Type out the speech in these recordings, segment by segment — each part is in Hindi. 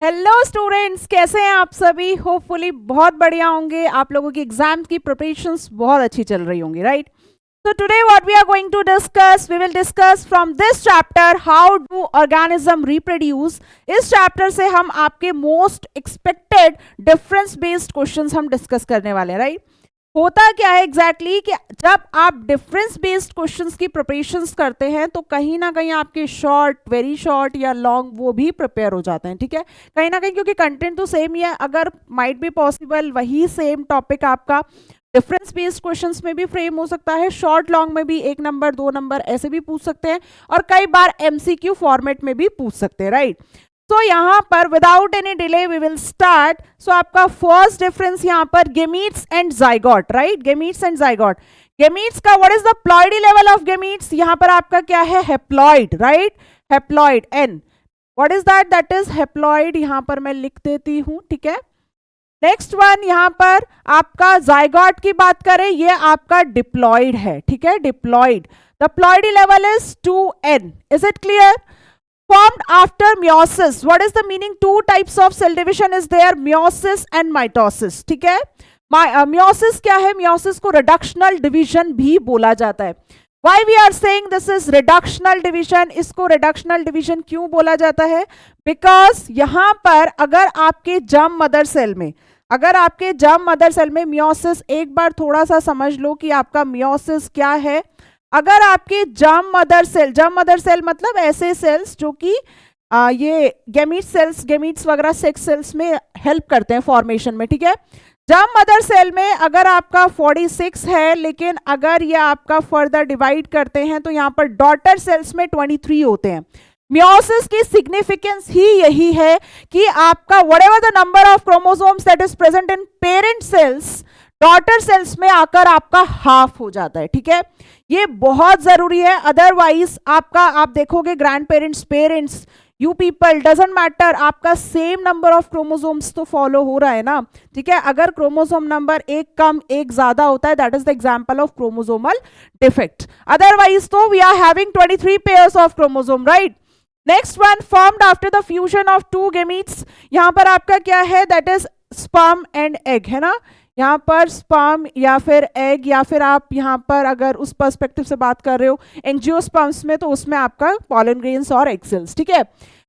हेलो स्टूडेंट्स, कैसे हैं आप सभी। होपफुली बहुत बढ़िया होंगे। आप लोगों की एग्जाम की प्रिपरेशंस बहुत अच्छी चल रही होंगी, right. So today what we are going to discuss, we will discuss from this chapter how do organism reproduce। इस चैप्टर से हम आपके most expected difference based questions हम डिस्कस करने वाले हैं, राइट। होता क्या है एग्जैक्टली कि जब आप डिफरेंस बेस्ड क्वेश्चंस की प्रिपरेशंस करते हैं तो कहीं ना कहीं आपके शॉर्ट, वेरी शॉर्ट या लॉन्ग वो भी प्रिपेयर हो जाते हैं, ठीक है। कहीं ना कहीं क्योंकि कंटेंट तो सेम ही है, अगर माइट बी पॉसिबल वही सेम टॉपिक आपका डिफरेंस बेस्ड क्वेश्चंस में भी फ्रेम हो सकता है, शॉर्ट लॉन्ग में भी 1 नंबर 2 नंबर ऐसे भी पूछ सकते हैं, और कई बार एमसीक्यू फॉर्मेट में भी पूछ सकते हैं, राइट। तो यहाँ पर without any delay we will start. So आपका फर्स्ट डिफरेंस यहाँ पर gametes and zygote, right. Gametes and zygote. Gametes का what is the ploidy level of gametes, यहाँ पर आपका क्या है, haploid, right. Haploid N, what is that, that is haploid. यहाँ पर मैं लिख देती हूँ, ठीक है। नेक्स्ट वन, यहाँ पर आपका जाइगोट की बात करें, ये आपका डिप्लॉइड है, ठीक है, diploid. The ploidy level is 2n। Is it clear? Formed after meiosis. What is the meaning? Two types of cell division is there, meiosis and mitosis, ठीक है। meiosis क्या है? meiosis को reductional division भी बोला जाता है। Why we are saying this is reductional division? इसको reductional division क्यों बोला जाता है? Because यहाँ पर अगर आपके germ mother cell में, अगर आपके germ mother cell में meiosis, एक बार थोड़ा सा समझ लो कि आपका meiosis क्या है। अगर आपके जर्म मदर सेल मतलब ऐसे सेल्स जो कि ये गेमीट्स वगैरह सेक्स सेल्स में हेल्प करते हैं फॉर्मेशन में, ठीक है। जर्म मदर सेल में अगर आपका 46 है, लेकिन अगर ये आपका फर्दर डिवाइड करते हैं तो यहाँ पर डॉटर सेल्स में 23 होते हैं। मियोसिस की सिग्निफिकेंस ही यही है कि आपका whatever the number of chromosomes that is present in parent cells, daughter cells में आकर आपका हाफ हो जाता है, ठीक है। ये बहुत जरूरी है, अदरवाइज आपका, आप देखोगे grand parents, parents, you people, doesn't matter, आपका सेम नंबर ऑफ क्रोमोसोम्स तो फॉलो हो रहा है ना, ठीक है। अगर क्रोमोसोम नंबर एक कम एक ज्यादा होता है, that is the example of chromosomal defect. Otherwise तो we are having 23 pairs of chromosome, right. Next one, formed after the fusion of 2 gametes. यहां पर आपका क्या है, that is sperm and egg, है ना। यहाँ पर स्पर्म या फिर एग, या फिर आप यहाँ पर अगर उस पर्सपेक्टिव से बात कर रहे हो एंजियोस्पर्म्स में, तो उसमें आपका पॉलन ग्रेन्स और एग सेल्स, ठीक है।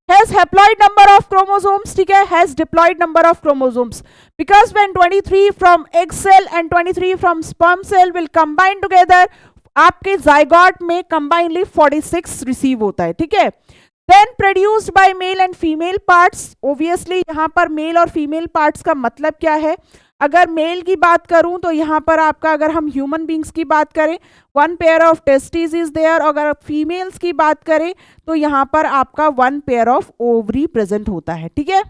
Has haploid number of chromosomes, ठीक है, has diploid number of chromosomes, because when 23 from egg cell and 23 from sperm cell will combine together, आपके जाइगोट में कंबाइनली 46 रिसीव होता है, ठीक है। Then produced by male and female parts. Obviously यहाँ पर मेल और फीमेल पार्ट्स का मतलब क्या है, अगर मेल की बात करूं तो यहाँ पर आपका, अगर हम ह्यूमन बींग्स की बात करें, 1 pair of testis is there, और अगर फीमेल्स की बात करें तो यहाँ पर आपका 1 पेयर ऑफ ओवरी प्रेजेंट होता है, ठीक है।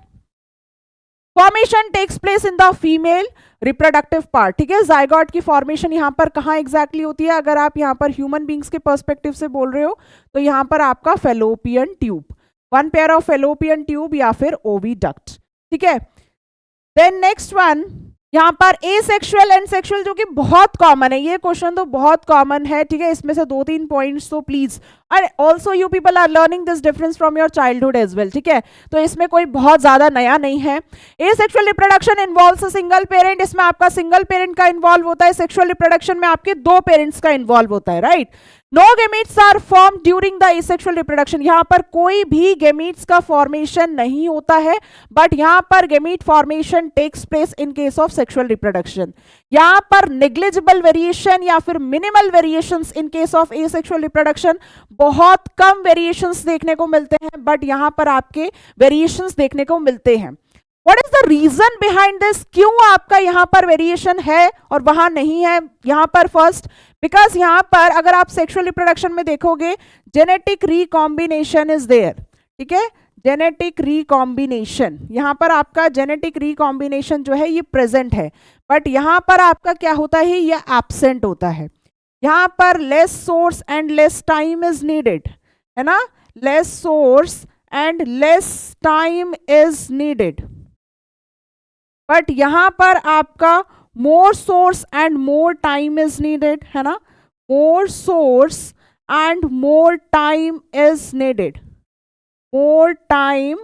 Formation takes place in the female reproductive part, ठीक है। जाइगोट की फॉर्मेशन यहाँ पर कहाँ एग्जैक्टली होती है, अगर आप यहाँ पर ह्यूमन बींग्स के पर्सपेक्टिव से बोल रहे हो तो यहाँ पर आपका fallopian tube, 1 pair of fallopian tube या फिर ओविडक्ट, ठीक है। देन नेक्स्ट वन, यहाँ पर एसेक्सुअल एंड सेक्सुअल, जो कि बहुत कॉमन है, ये क्वेश्चन तो बहुत कॉमन है, ठीक है। इसमें से 2-3 पॉइंट्स तो please, and also you people are learning this difference from your childhood as well, ठीक है। तो इसमें कोई बहुत ज्यादा नया नहीं है। Asexual reproduction involves a single parent, इसमें आपका सिंगल पेरेंट का इन्वॉल्व होता है। सेक्सुअल रिप्रोडक्शन में आपके 2 पेरेंट्स का इन्वॉल्व होता है, right. No gametes are form during the asexual reproduction, यहाँ पर कोई भी गेमीट्स का फॉर्मेशन नहीं होता है, बट यहाँ पर gamete formation takes place in case of sexual reproduction. यहाँ पर नेग्लिजिबल वेरिएशन या फिर minimal variations in case of asexual reproduction, बहुत कम वेरिएशंस देखने को मिलते हैं, बट यहाँ पर आपके वेरिएशंस देखने को मिलते हैं। What is the reason behind this? क्यों आपका यहाँ पर वेरिएशन है और वहां नहीं है? यहाँ पर फर्स्ट, बिकॉज यहाँ पर अगर आप सेक्सुअल रिप्रोडक्शन में देखोगे, जेनेटिक रिकॉम्बिनेशन इज देयर, ठीक है। जेनेटिक रिकॉम्बिनेशन, यहाँ पर आपका जेनेटिक रिकॉम्बिनेशन जो है ये प्रेजेंट है, बट यहाँ पर आपका क्या होता है, ये एब्सेंट होता है। यहाँ पर less source and less time is needed, है ना। Less source and less time is needed, but यहां पर आपका more source and more time is needed, है ना। More source and more time is needed, more time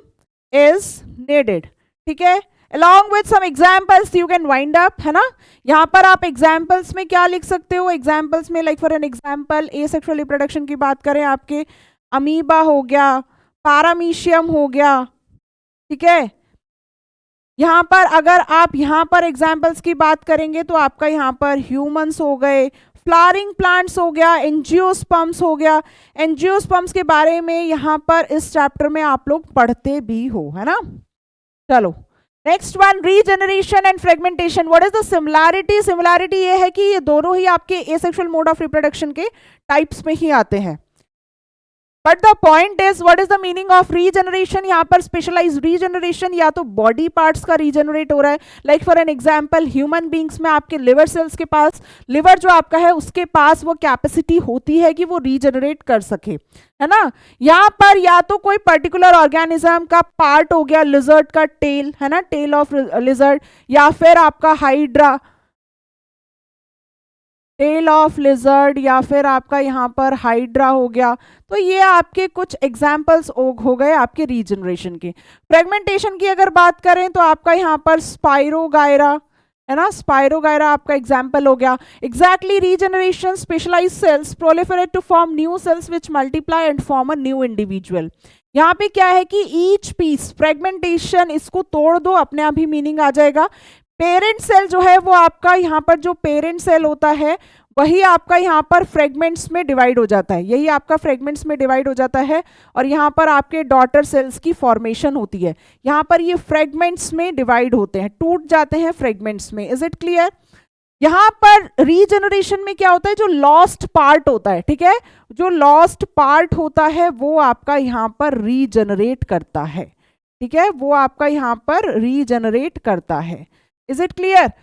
is needed, ठीक है। along with some examples you can wind up, है ना। यहाँ पर आप examples में क्या लिख सकते हो, examples में like for an example asexual reproduction की बात करें, आपके अमीबा हो गया, पारामीशियम हो गया, ठीक है। यहाँ पर अगर आप यहाँ पर एग्जाम्पल्स की बात करेंगे तो आपका यहाँ पर ह्यूमंस हो गए, फ्लावरिंग प्लांट्स हो गया, एंजियोस्पर्म्स हो गया। एंजियोस्पर्म्स के बारे में यहाँ पर इस चैप्टर में आप लोग पढ़ते भी हो, है ना। चलो next one, regeneration and fragmentation. What is the similarity? Similarity ये है कि ये दोनों ही आपके एसेक्सुअल मोड ऑफ रिप्रोडक्शन के टाइप्स में ही आते हैं। But the point is what is the meaning of regeneration? यहाँ पर स्पेशलाइज रीजनरेशन या तो बॉडी पार्ट्स का रीजनरेट हो रहा है, like for an example human beings में आपके लिवर सेल्स के पास, लिवर जो आपका है उसके पास वो कैपेसिटी होती है कि वो रीजनरेट कर सके, है ना। यहाँ पर या तो कोई पर्टिकुलर ऑर्गेनिज्म का पार्ट हो गया, लिजर्ड का टेल, है ना, टेल ऑफ लिजर्ड, या फिर आपका हाइड्रा, टेल ऑफ लिजर्ड, या फिर आपका यहाँ पर हाइड्रा हो गया। तो ये आपके कुछ एग्जाम्पल्स हो गए आपके रीजनरेशन के। फ्रेगमेंटेशन की अगर बात करें तो आपका यहाँ पर स्पाइरोगायरा, है ना, स्पाइरोगायरा आपका एग्जाम्पल हो गया। Exactly, regeneration, specialise cells proliferate to form new cells which multiply and form a new individual. यहाँ पे क्या है कि ईच पीस, फ्रेगमेंटेशन, इसको तोड़ दो अपने आप ही मीनिंग आ जाएगा। पेरेंट सेल जो है वो आपका यहाँ पर जो पेरेंट सेल होता है वही आपका यहाँ पर फ्रेगमेंट्स में डिवाइड हो जाता है, यही आपका फ्रेगमेंट्स में डिवाइड हो जाता है, और यहाँ पर आपके डॉटर सेल्स की फॉर्मेशन होती है। यहाँ पर ये फ्रेगमेंट्स में डिवाइड होते हैं, टूट जाते हैं फ्रेगमेंट्स में। Is it clear? यहाँ पर रीजनरेशन में क्या होता है, जो लॉस्ट पार्ट होता है, ठीक है, जो लॉस्ट पार्ट होता है वो आपका यहाँ पर रीजनरेट करता है, ठीक है, वो आपका यहाँ पर रीजनरेट करता है। Is it clear?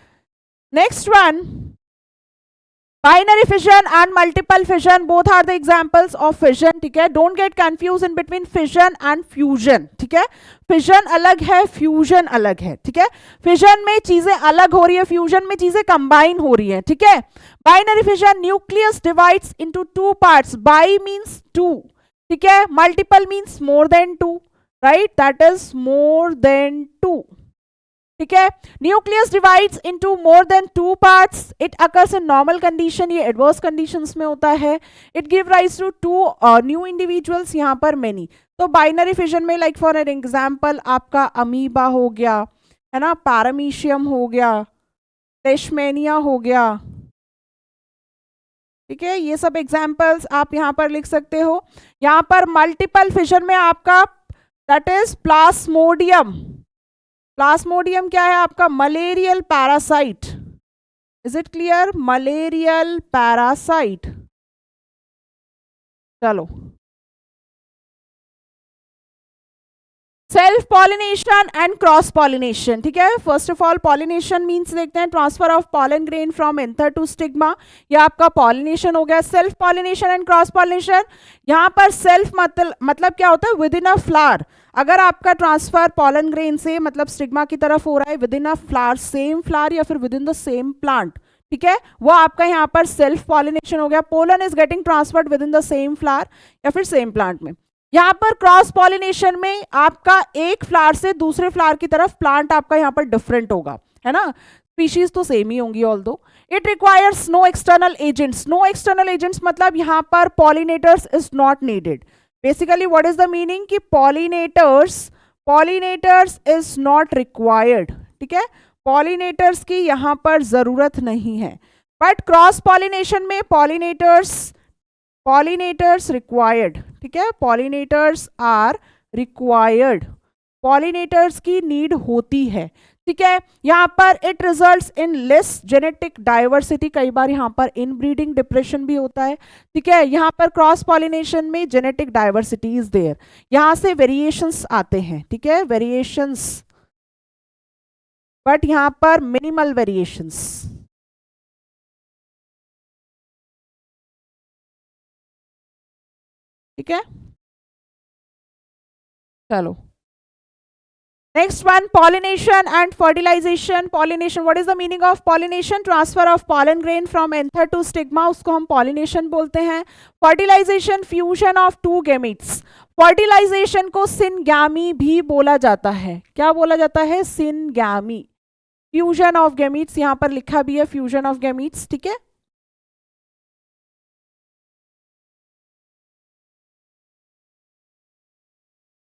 Next one, binary fission and multiple fission, both are the examples of fission, ठीक है। Don't get confused in between fission and fusion, ठीक है। fission अलग है, fusion अलग है, ठीक है। fission में चीजें अलग हो रही है, fusion में चीजें combine हो रही है, ठीक है। binary fission, nucleus divides into two parts, bi means two, ठीक है, multiple means more than two, right, that is more than two, ठीक है। Nucleus divides into more than two parts, it occurs in normal condition, ये एडवर्स कंडीशंस में होता है। It give rise to two new individuals, यहाँ पर मेनी। तो बाइनरी फिजन में लाइक फॉर एन एग्जांपल आपका अमीबा हो गया, है ना, पैरामीशियम हो गया, लेशमेनिया हो गया, ठीक है, ये सब एग्जांपल्स आप यहाँ पर लिख सकते हो। यहाँ पर मल्टीपल फिजन में आपका दैट इज प्लास्मोडियम, प्लास्मोडियम क्या है आपका, malarial parasite. Is it clear? Malarial parasite. चलो, self pollination and cross pollination, ठीक है। First of all pollination means देखते हैं transfer of pollen grain from anther to stigma, ये आपका पॉलिनेशन हो गया। Self pollination and cross pollination, यहाँ पर सेल्फ मतलब क्या होता है, विद इन अ फ्लावर, अगर आपका ट्रांसफर पॉलन ग्रेन से मतलब स्टिग्मा की तरफ हो रहा है with in a flower, same flower या फिर with in the same plant, ठीक है, वो आपका यहाँ पर सेल्फ पॉलिनेशन हो गया। Pollen is getting transferred with in the same flower या फिर सेम प्लांट में। यहाँ पर क्रॉस पॉलिनेशन में आपका एक फ्लावर से दूसरे फ्लावर की तरफ प्लांट आपका यहाँ पर डिफरेंट होगा, है ना, स्पीशीज तो सेम ही होंगी ऑल दो। It requires no external agents, no external agents मतलब यहाँ पर pollinators is not needed. Basically what is the meaning कि पॉलिनेटर्स इज नॉट रिक्वायर्ड, ठीक है, पॉलिनेटर्स की यहाँ पर जरूरत नहीं है। बट क्रॉस पॉलिनेशन में पॉलिनेटर्स रिक्वायर्ड, ठीक है, पॉलिनेटर्स आर रिक्वायर्ड, पॉलिनेटर्स की नीड होती है, ठीक है। यहाँ पर it results in less genetic diversity, कई बार यहाँ पर इनब्रीडिंग डिप्रेशन भी होता है, ठीक है। यहाँ पर क्रॉस पॉलिनेशन में जेनेटिक डाइवर्सिटी इज देयर, यहाँ से वेरिएशंस आते हैं, ठीक है, वेरिएशंस, बट यहाँ पर मिनिमल वेरिएशंस, ठीक है। चलो Next one, pollination and fertilization. Pollination, what is the meaning of pollination? Transfer of pollen grain from anther to stigma, उसको हम pollination बोलते हैं. Fertilization, fusion of two gametes. Fertilization को syngamy भी बोला जाता है. क्या बोला जाता है? syngamy. Fusion of gametes, यहाँ पर लिखा भी है fusion of gametes, ठीक है.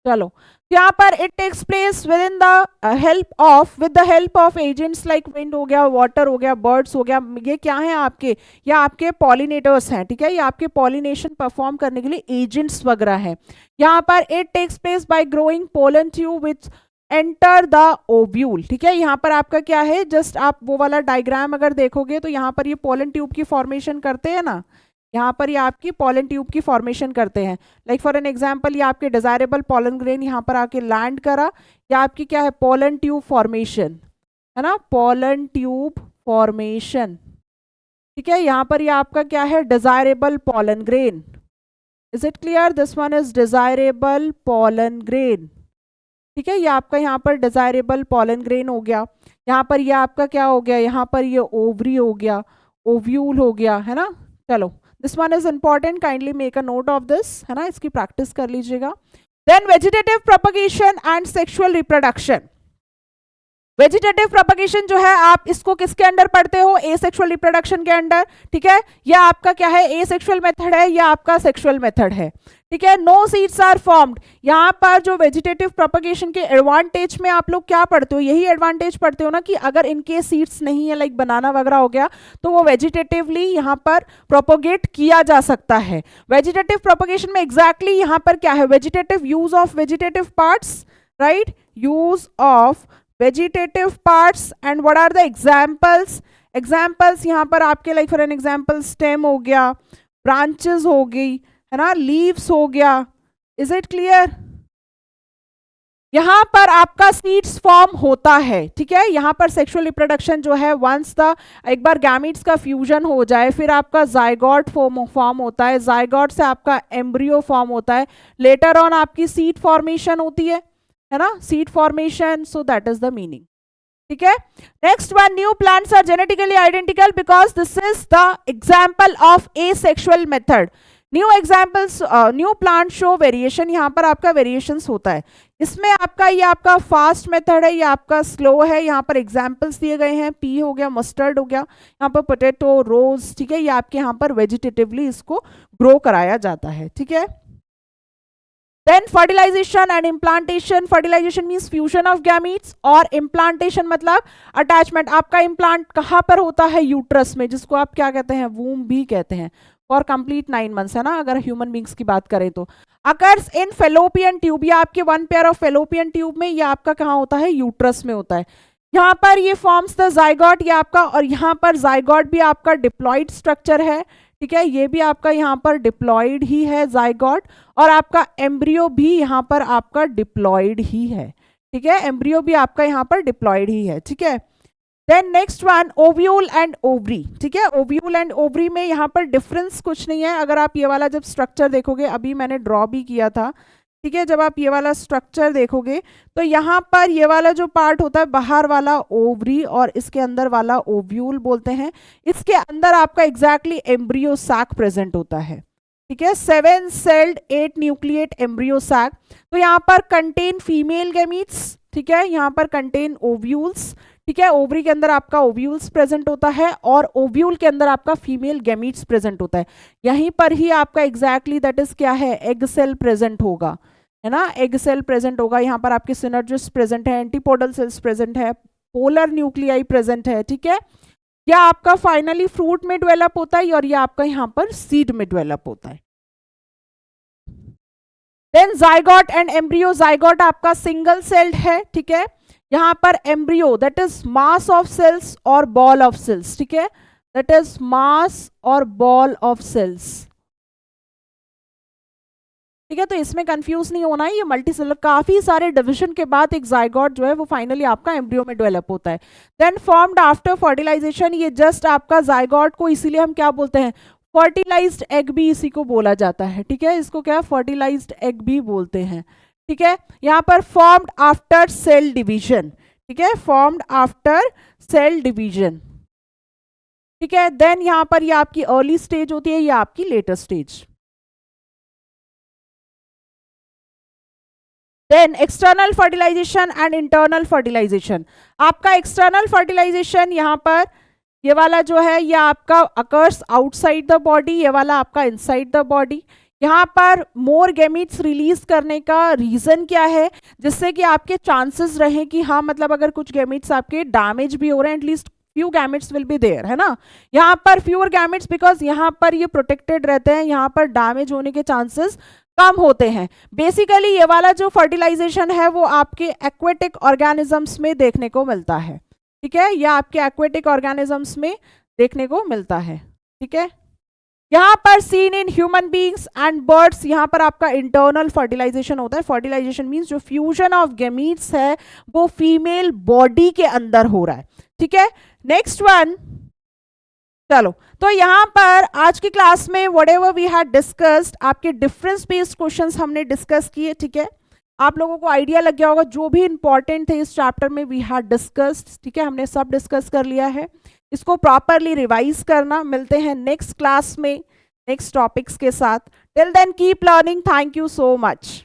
चलो, यहाँ पर it takes place within the help of agents like wind हो गया, वाटर हो गया, बर्ड्स हो गया. ये क्या है आपके? ये आपके पॉलिनेटर्स हैं, ठीक है. ये आपके पॉलिनेशन परफॉर्म करने के लिए एजेंट्स वगैरह हैं. यहाँ पर it takes place by growing pollen tube which enter the ovule, ठीक है. यहाँ पर आपका क्या है? जस्ट आप वो वाला डायग्राम अगर देखोगे तो यहाँ पर ये पोलन ट्यूब की फॉर्मेशन करते हैं ना, यहाँ पर ये आपकी पॉलन ट्यूब की फॉर्मेशन करते हैं. लाइक फॉर एन एग्जांपल, ये आपके डिजायरेबल पॉलन ग्रेन यहाँ पर आके लैंड करा, या आपकी क्या है? पॉलन ट्यूब फॉर्मेशन है ना, पॉलन ट्यूब फॉर्मेशन, ठीक है. यहाँ पर ये आपका क्या है? Desirable pollen grain. Is it clear? This one is desirable pollen grain, ठीक है. ये आपका यहाँ पर डिजायरेबल पॉलन ग्रेन हो गया. यहाँ पर ये आपका क्या हो गया? यहाँ पर ये ओवरी हो गया, ओव्यूल हो गया, है ना. चलो, this one is important, kindly make a note of this, है ना. इसकी प्रैक्टिस कर लीजिएगा. Then vegetative propagation and sexual reproduction. Vegetative propagation जो है, आप इसको किसके अंडर पढ़ते हो? एसेक्सुअल रिप्रोडक्शन के अंडर, ठीक है. यह आपका क्या है? एसेक्सुअल मेथड है, या आपका सेक्सुअल मेथड है, ठीक है. No seeds are formed. यहाँ पर जो वेजिटेटिव प्रोपगेशन के एडवांटेज में आप लोग क्या पढ़ते हो? यही एडवांटेज पढ़ते हो ना कि अगर इनके सीड्स नहीं है, लाइक बनाना वगैरह हो गया, तो वो वेजिटेटिवली यहाँ पर प्रोपोगेट किया जा सकता है. वेजिटेटिव प्रोपगेशन में एग्जैक्टली यहाँ पर क्या है? Vegetative use of vegetative parts, right. Use of vegetative parts. And what are the examples? Examples यहाँ पर आपके like for an example stem हो गया, ब्रांचेस हो गई, है ना, लीव्स हो गया. Is it clear? यहाँ पर आपका सीड्स फॉर्म होता है, ठीक है. यहाँ पर सेक्सुअल रिप्रोडक्शन जो है, वंस द एक बार गैमीट्स का फ्यूजन हो जाए, फिर आपका जाइगोट फॉर्म होता है, जाइगोट से आपका एम्ब्रियो फॉर्म होता है, लेटर ऑन आपकी सीड फॉर्मेशन होती है ना, seed formation. So that is the meaning, ठीक है. Next one, new plants are genetically identical because this is the example of asexual method. New examples, new plant show variation. यहाँ पर आपका वेरिएशंस होता है. इसमें आपका ये आपका फास्ट मेथड है, ये आपका स्लो है. यहाँ पर एग्जाम्पल्स दिए गए हैं, पी हो गया, मस्टर्ड हो गया, यहाँ पर पोटैटो, रोज, ठीक है. ये आपके यहाँ पर वेजिटेटिवली इसको ग्रो कराया जाता है, ठीक है. Then fertilization and implantation. Fertilization means fusion of gametes और implantation मतलब attachment. आपका implant कहाँ पर होता है? यूट्रस में, जिसको आप क्या कहते हैं? वूम भी कहते हैं. फॉर कंप्लीट 9 months, है ना, अगर ह्यूमन बींग्स की बात करें तो. अकर्स इन फेलोपियन ट्यूब, या आपके one pair of fallopian tube में, या आपका कहाँ होता है? यूट्रस में होता है. यहाँ पर ये फॉर्म्स द जाइगोट, ये आपका, और यहाँ पर जाइगोट भी आपका डिप्लॉइड स्ट्रक्चर है, ठीक है. ये भी आपका यहाँ पर डिप्लॉइड ही है जाइगोट, और आपका एम्ब्रियो भी यहाँ पर आपका डिप्लॉइड ही है, ठीक है. एम्ब्रियो भी आपका यहाँ पर डिप्लॉइड ही है, ठीक है. Then next one, ovule and ovary, ठीक है. ओव्यूल एंड ओवरी में यहाँ पर डिफरेंस कुछ नहीं है. अगर आप ये वाला जब स्ट्रक्चर देखोगे, अभी मैंने ड्रॉ भी किया था, ठीक है. जब आप ये वाला स्ट्रक्चर देखोगे तो यहाँ पर ये वाला जो पार्ट होता है बाहर वाला ओवरी, और इसके अंदर वाला ओव्यूल बोलते हैं. इसके अंदर आपका एग्जैक्टली एम्ब्रियो सैक प्रेजेंट होता है, ठीक है. 7 सेल्ड 8 न्यूक्लिएट एम्ब्रियो सैक. तो यहाँ पर कंटेन फीमेल गैमीट्स, ठीक है. यहाँ पर कंटेन ओव्यूल्स, ठीक है. ओवरी के अंदर आपका ओव्यूल्स प्रेजेंट होता है, और ओव्यूल के अंदर आपका फीमेल गैमीट्स प्रेजेंट होता है. यहीं पर ही आपका एग्जैक्टली दैट इज क्या है? एग सेल प्रेजेंट होगा, है ना. एग सेल प्रेजेंट होगा. यहाँ पर आपके सिनर्जिस प्रेजेंट है, एंटीपोडल सेल्स प्रेजेंट है, पोलर न्यूक्लियाई प्रेजेंट है, ठीक है. या आपका फाइनली फ्रूट में डेवलप होता है, और ये आपका यहाँ पर सीड में डेवलप होता है. Then zygote and embryo. Zygote आपका सिंगल सेल्ड है, ठीक है. यहाँ पर embryo that is mass of cells और बॉल ऑफ सेल्स, ठीक है. दैट इज मास और बॉल ऑफ सेल्स, ठीक है. तो इसमें कंफ्यूज नहीं होना है. ये मल्टीसेलर, काफी सारे डिवीजन के बाद एक जाइगोट जो है वो फाइनली आपका एम्ब्रियो में डेवलप होता है. Then formed after fertilisation. ये जस्ट आपका जाइगोट को इसीलिए हम क्या बोलते हैं? फर्टिलाइज्ड एग भी इसी को बोला जाता है, ठीक है. इसको क्या फर्टिलाइज्ड एग भी बोलते हैं, ठीक है, यहाँ पर फॉर्म्ड आफ्टर सेल डिवीजन, ठीक है, फॉर्म्ड आफ्टर सेल डिवीजन, ठीक है। देन यहाँ पर ये आपकी अर्ली स्टेज होती है, या आपकी later stage. Then external fertilisation and internal fertilisation. आपका एक्सटर्नल फर्टिलाइजेशन यहाँ पर ये वाला जो है, ये आपका अकर्स आउटसाइड द बॉडी, ये वाला आपका इनसाइड द बॉडी। यहाँ पर मोर गैमीट्स रिलीज करने का रीजन क्या है, जिससे कि आपके चांसेस रहे कि हाँ मतलब अगर कुछ गैमीट्स आपके डैमेज भी हो रहे हैं, at least few gametes will be there, है ना। यहाँ पर फ्यूअर गैमेट्स बिकॉज यहाँ पर ये प्रोटेक्टेड रहते हैं, यहाँ पर डैमेज होने के चांसेस कम होते हैं। बेसिकली ये वाला जो फर्टिलाइजेशन है वो आपके एक्वेटिक ऑर्गेनिजम्स में देखने को मिलता है, ठीक है, या आपके एक्वेटिक ऑर्गेनिजम्स में देखने को मिलता है, ठीक है। यहाँ पर seen in human beings and birds, यहाँ पर आपका इंटरनल फर्टिलाइजेशन होता है। फर्टिलाइजेशन मीन्स जो फ्यूजन ऑफ गैमीट्स है वो फीमेल बॉडी के अंदर हो रहा है, ठीक है। नेक्स्ट वन, चलो तो यहाँ पर आज की क्लास में व्हाटएवर वी हैड डिस्कस्ड, आपके डिफरेंस बेस्ड क्वेश्चंस हमने डिस्कस किए, ठीक है। आप लोगों को आइडिया लग गया होगा जो भी इंपॉर्टेंट थे इस चैप्टर में वी हैड डिस्कस्ड, ठीक है, हमने सब डिस्कस कर लिया है। इसको प्रॉपरली रिवाइज करना। मिलते हैं नेक्स्ट क्लास में नेक्स्ट टॉपिक्स के साथ। Till then keep learning. Thank you so much.